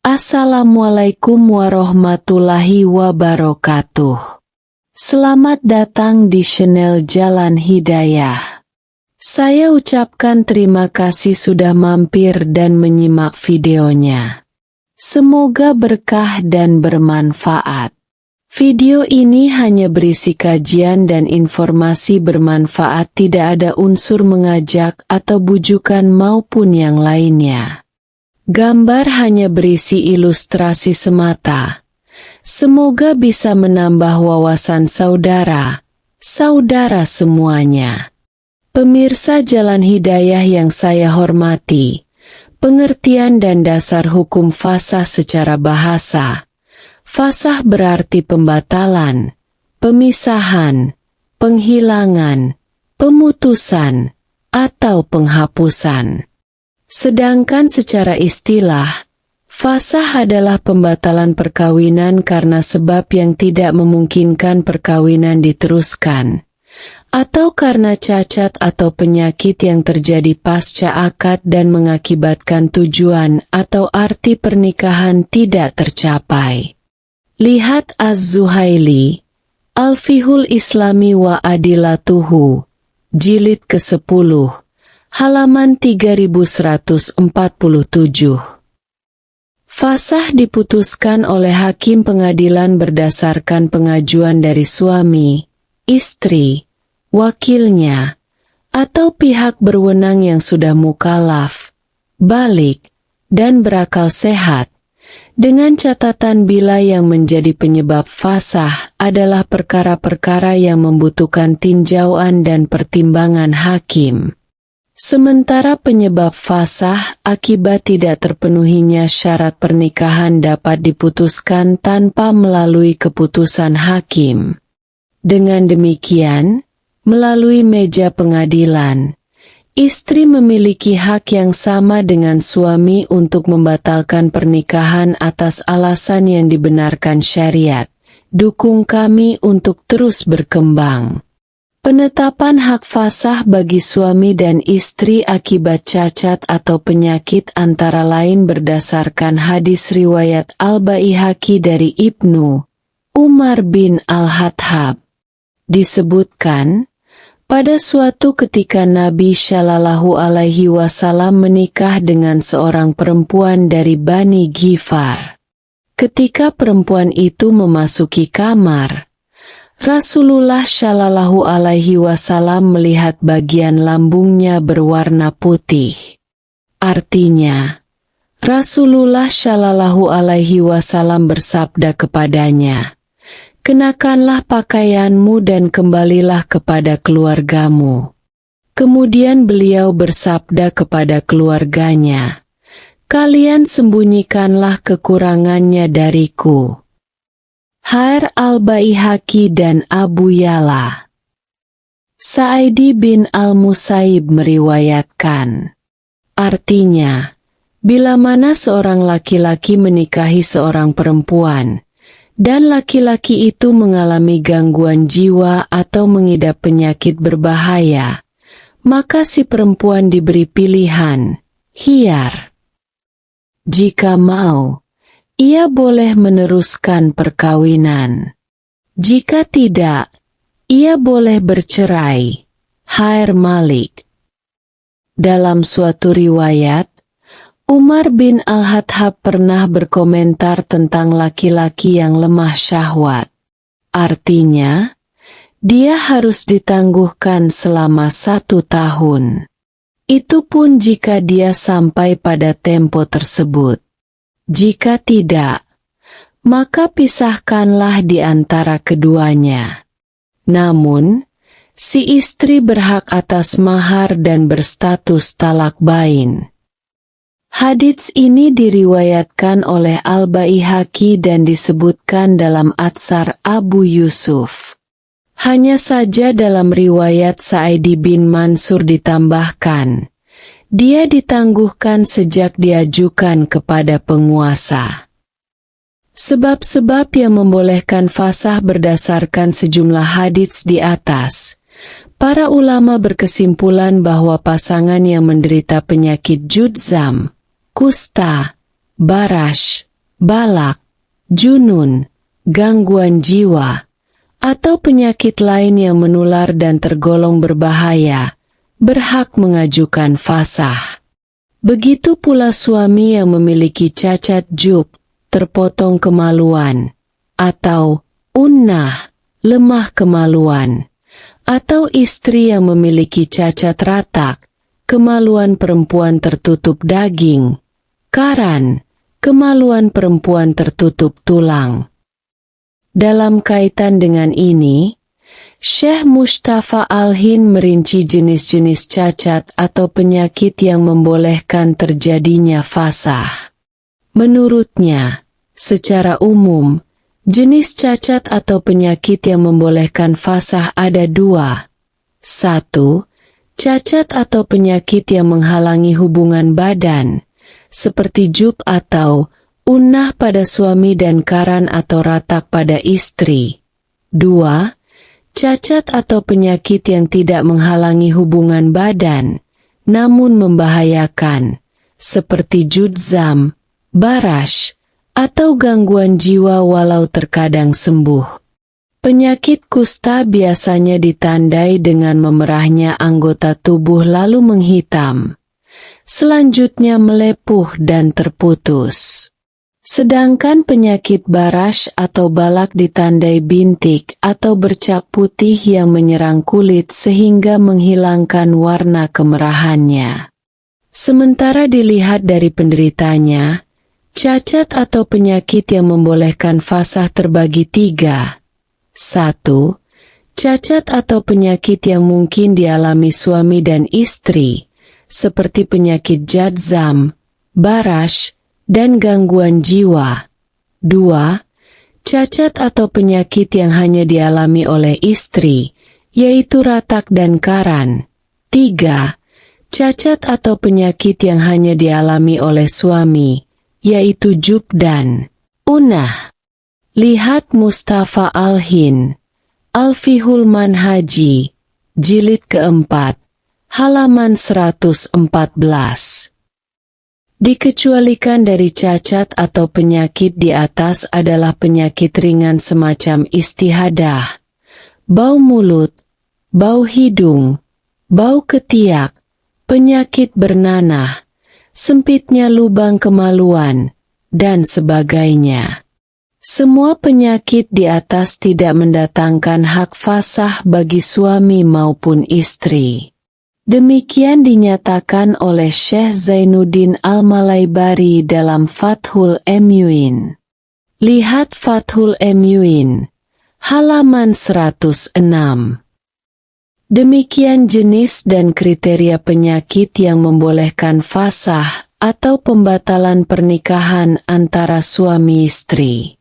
Assalamualaikum warahmatullahi wabarakatuh. Selamat datang di channel Jalan Hidayah. Saya ucapkan terima kasih sudah mampir dan menyimak videonya. Semoga berkah dan bermanfaat. Video ini hanya berisi kajian dan informasi bermanfaat, tidak ada unsur mengajak atau bujukan maupun yang lainnya. Gambar hanya berisi ilustrasi semata. Semoga bisa menambah wawasan saudara semuanya. Pemirsa Jalan Hidayah yang saya hormati, pengertian dan dasar hukum fasakh secara bahasa. Fasakh berarti pembatalan, pemisahan, penghilangan, pemutusan, atau penghapusan. Sedangkan secara istilah, fasakh adalah pembatalan perkawinan karena sebab yang tidak memungkinkan perkawinan diteruskan, atau karena cacat atau penyakit yang terjadi pasca akad dan mengakibatkan tujuan atau arti pernikahan tidak tercapai. Lihat Az-Zuhaili, Al-Fiqhul Islami wa Adilatuhu, jilid ke-10. Halaman 3147. Fasakh diputuskan oleh hakim pengadilan berdasarkan pengajuan dari suami, istri, wakilnya, atau pihak berwenang yang sudah mukallaf, balik, dan berakal sehat, dengan catatan bila yang menjadi penyebab fasakh adalah perkara-perkara yang membutuhkan tinjauan dan pertimbangan hakim. Sementara penyebab fasakh akibat tidak terpenuhinya syarat pernikahan dapat diputuskan tanpa melalui keputusan hakim. Dengan demikian, melalui meja pengadilan, istri memiliki hak yang sama dengan suami untuk membatalkan pernikahan atas alasan yang dibenarkan syariat. Dukung kami untuk terus berkembang. Penetapan hak fasakh bagi suami dan istri akibat cacat atau penyakit antara lain berdasarkan hadis riwayat Al-Baihaqi dari Ibnu Umar bin Al-Khattab. Disebutkan, pada suatu ketika Nabi Shallallahu Alaihi Wasallam menikah dengan seorang perempuan dari Bani Ghifar. Ketika perempuan itu memasuki kamar, Rasulullah Shallallahu Alaihi Wasallam melihat bagian lambungnya berwarna putih. Artinya, Rasulullah Shallallahu Alaihi Wasallam bersabda kepadanya, "Kenakanlah pakaianmu dan kembalilah kepada keluargamu." Kemudian beliau bersabda kepada keluarganya, "Kalian sembunyikanlah kekurangannya dariku." Har Al-Baihaqi dan Abu Ya'la. Sa'idi bin Al-Musayyib meriwayatkan. Artinya, bila mana seorang laki-laki menikahi seorang perempuan, dan laki-laki itu mengalami gangguan jiwa atau mengidap penyakit berbahaya, maka si perempuan diberi pilihan, khiyar. Jika mau, ia boleh meneruskan perkawinan. Jika tidak, ia boleh bercerai. Khair Malik. Dalam suatu riwayat, Umar bin Al-Khattab pernah berkomentar tentang laki-laki yang lemah syahwat. Artinya, dia harus ditangguhkan selama 1 tahun. Itu pun jika dia sampai pada tempo tersebut. Jika tidak, maka pisahkanlah di antara keduanya. Namun, si istri berhak atas mahar dan berstatus talak bain. Hadits ini diriwayatkan oleh Al-Baihaqi dan disebutkan dalam Atsar Abu Yusuf. Hanya saja dalam riwayat Sa'idi bin Mansur ditambahkan, dia ditangguhkan sejak diajukan kepada penguasa. Sebab-sebab yang membolehkan fasakh berdasarkan sejumlah hadits di atas. Para ulama berkesimpulan bahwa pasangan yang menderita penyakit judzam, kusta, barash, balak, junun, gangguan jiwa, atau penyakit lain yang menular dan tergolong berbahaya, berhak mengajukan fasah. Begitu pula suami yang memiliki cacat jub, terpotong kemaluan, atau unnah, lemah kemaluan, atau istri yang memiliki cacat ratak, kemaluan perempuan tertutup daging, karan, kemaluan perempuan tertutup tulang. Dalam kaitan dengan ini, Syekh Mustafa Al-Hind merinci jenis-jenis cacat atau penyakit yang membolehkan terjadinya fasah. Menurutnya, secara umum, jenis cacat atau penyakit yang membolehkan fasah ada dua. 1. Cacat atau penyakit yang menghalangi hubungan badan, seperti jub atau unnah pada suami dan karan atau ratak pada istri. 2. Cacat atau penyakit yang tidak menghalangi hubungan badan, namun membahayakan, seperti judzam, barash, atau gangguan jiwa walau terkadang sembuh. Penyakit kusta biasanya ditandai dengan memerahnya anggota tubuh lalu menghitam. Selanjutnya melepuh dan terputus. Sedangkan penyakit barash atau balak ditandai bintik atau bercak putih yang menyerang kulit sehingga menghilangkan warna kemerahannya. Sementara dilihat dari penderitanya, cacat atau penyakit yang membolehkan fasah terbagi 3. 1. Cacat atau penyakit yang mungkin dialami suami dan istri, seperti penyakit jadzam, barash, dan gangguan jiwa. 2. Cacat atau penyakit yang hanya dialami oleh istri, yaitu ratak dan karan. 3. Cacat atau penyakit yang hanya dialami oleh suami, yaitu jub dan unnah. Lihat Mustafa Al-Hind, Al-Fiqhul Manhaji, jilid keempat, halaman 114. Dikecualikan dari cacat atau penyakit di atas adalah penyakit ringan semacam istihadah, bau mulut, bau hidung, bau ketiak, penyakit bernanah, sempitnya lubang kemaluan, dan sebagainya. Semua penyakit di atas tidak mendatangkan hak fasah bagi suami maupun istri. Demikian dinyatakan oleh Syekh Zainuddin Al-Malaybari dalam Fathul Mu'in. Lihat Fathul Mu'in, halaman 106. Demikian jenis dan kriteria penyakit yang membolehkan fasah atau pembatalan pernikahan antara suami istri.